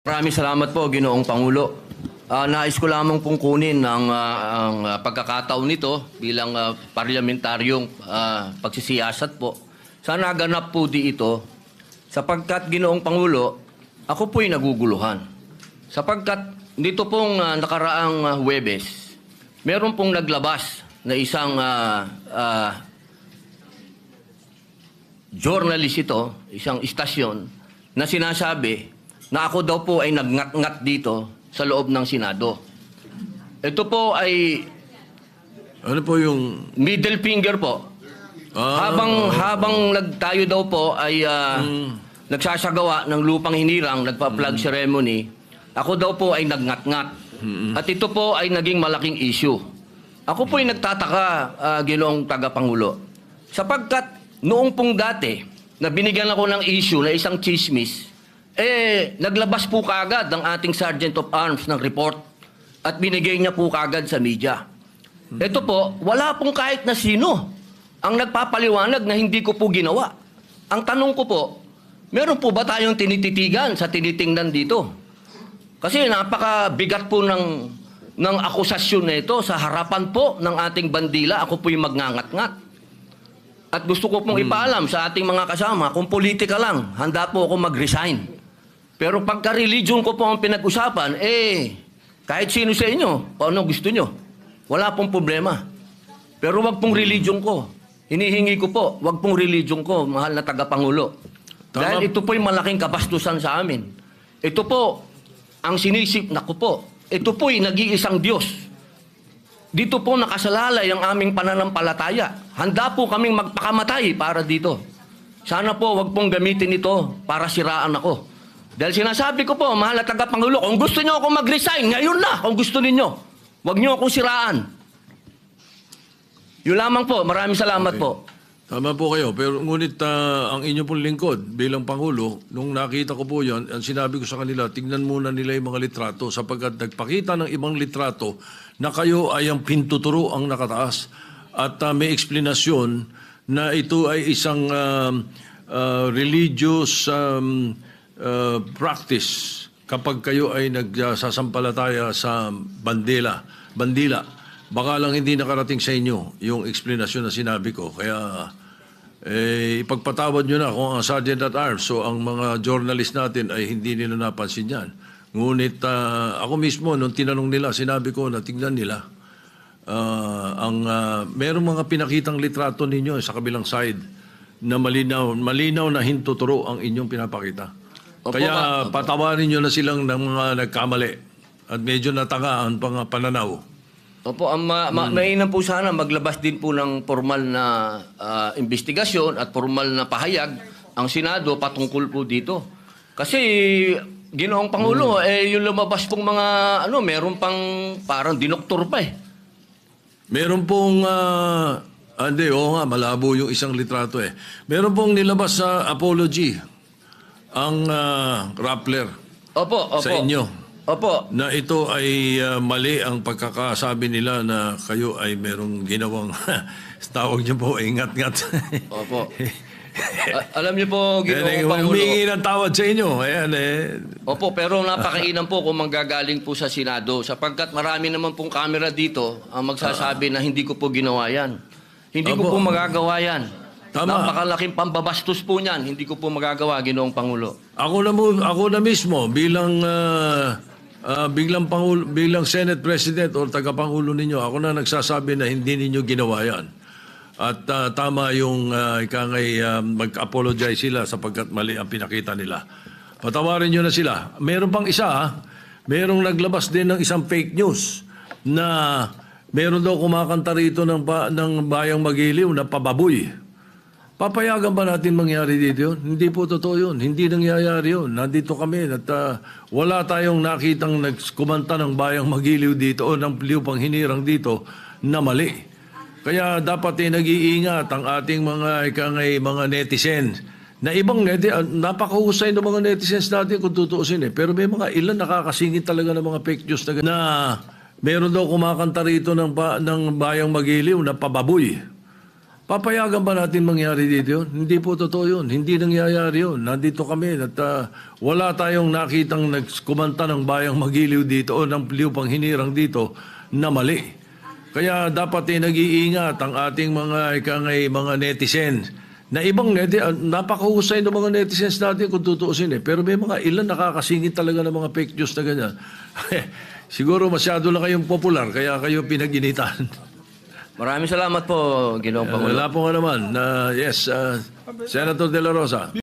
Maraming salamat po, Ginoong Pangulo. Nais ko lamang pong kunin ang pagkakataon nito bilang parlamentaryong pagsisiyasat po. Sana ganap po di ito sapagkat, Ginoong Pangulo, ako po'y naguguluhan. Sapagkat dito pong nakaraang Huwebes, meron pong naglabas na isang journalist ito, isang istasyon, na sinasabi na ako daw po ay nagngat-ngat dito sa loob ng Senado. Ito po ay ano po yung middle finger po. Habang tayo daw po ay nagsasagawa ng lupang hinirang, nagpa-flag ceremony, ako daw po ay nagngat-ngat. At ito po ay naging malaking issue. Ako po ay nagtataka, Ginoong Tagapangulo, sapagkat noong pong dati na binigyan ako ng issue na isang chismis, naglabas po kaagad ng ating Sergeant of Arms ng report at binigay niya po kaagad sa media. Ito po, wala pong kahit na sino ang nagpapaliwanag na hindi ko po ginawa. Ang tanong ko po, meron po ba tayong tinititigan sa tinitingnan dito? Kasi napakabigat po ng akusasyon na ito sa harapan po ng ating bandila. Ako po yung magngangat-ngat. At gusto ko pong ipaalam sa ating mga kasama, kung politika lang, handa po ako mag-resign. Pero pagka-religion ko po ang pinag-usapan, kahit sino sa inyo, kung ano gusto nyo, wala pong problema. Pero wag pong religion ko. Hinihingi ko po, wag pong religion ko, mahal na tagapangulo. Dahil ito po'y malaking kabastusan sa amin. Ito po, ang sinisip na ko po, ito po'y nag-iisang Diyos. Dito po nakasalalay ang aming pananampalataya. Handa po kaming magpakamatay para dito. Sana po wag pong gamitin ito para siraan ako. Dahil sinasabi ko po, mahal na tagapangulo, kung gusto niyo ako mag-resign, ngayon na, kung gusto ninyo. Huwag niyo akong siraan. Yun lamang po. Maraming salamat po. Tama po kayo, pero ngunit ang inyo pong lingkod bilang Pangulo, nung nakita ko po yan, ang sinabi ko sa kanila, tingnan muna nila yung mga litrato sapagkat nagpakita ng ibang litrato na kayo ay ang pintuturo ang nakataas at may eksplanasyon na ito ay isang religious practice kapag kayo ay nagsasampalataya sa bandila. Baka lang hindi nakarating sa inyo yung eksplanasyon na sinabi ko. Kaya ipagpatawad nyo na kung ang Sergeant at Arms, so ang mga journalist natin ay hindi nila napansin yan. Ngunit ako mismo, nung tinanong nila, sinabi ko na tingnan nila. Merong mga pinakitang litrato ninyo sa kabilang side na malinaw na hintuturo ang inyong pinapakita. Opo, kaya patawarin nyo na silang ng mga nagkamali at medyo natanga ang pananaw. Opo, mainam po sana maglabas din po ng formal na investigasyon at formal na pahayag ang Senado patungkol po dito. Kasi, Ginoong Pangulo, yung lumabas pong mga, meron pang parang dinoktor pa Meron pong, malabo yung isang litrato Meron pong nilabas sa apology ang Rappler Opo. sa inyo. Opo. Na ito ay mali ang pagkakasabi nila na kayo ay merong ginawang tawag niyo po, ingat-ngat. Opo. Alam niyo po, Ginoong Pangulo. Humingi ng tawad sa inyo. Ayan Opo, pero napakainam po kung manggagaling po sa Senado sapagkat marami naman pong camera dito ang magsasabi na hindi ko po ginawa yan. Hindi ko po magagawa yan. Tama. Napakalaking pambabastos po niyan. Hindi ko po magagawa, Ginoong Pangulo. Ako na mismo bilang bilang Senate President o tagapangulo ninyo, ako na nagsasabi na hindi ninyo ginawa yan. At tama yung mag-apologize sila sapagkat mali ang pinakita nila. Patawarin nyo na sila. Meron pang isa, merong naglabas din ng isang fake news na meron daw kumakanta rito ng Bayang Magiliw na pababoy. Papayagan ba natin mangyari dito yun? Hindi po totoo yun. Hindi nangyayari yun. Nandito kami at wala tayong nakitang nagkumanta ng Bayang Magiliw dito o ng lupang hinirang dito na mali. Kaya dapat nag-iingat ang ating mga netizens. Na ibang napakahusay ng mga netizens natin kung tutuusin Pero may mga ilan nakakasingit talaga ng mga fake news na meron daw kumakanta rito ng Bayang Magiliw na pababoy. Papayagan ba natin mangyari dito yun? Hindi po totoo yun. Hindi nangyayari yun. Nandito kami at wala tayong nakitang nagkumanta ng bayang magiliw dito o ng lupang hinirang dito na mali. Kaya dapat nag-iingat ang ating mga netizens. Na ibang napakahusay ng mga netizens natin kung tutuusin Pero may mga ilan nakakasingit talaga ng mga fake news na ganyan. Siguro masyado lang kayong popular kaya kayo pinag-initan. Maraming salamat po, Ginoong Pangulo. Wala po nga naman. Yes, Senator De La Rosa.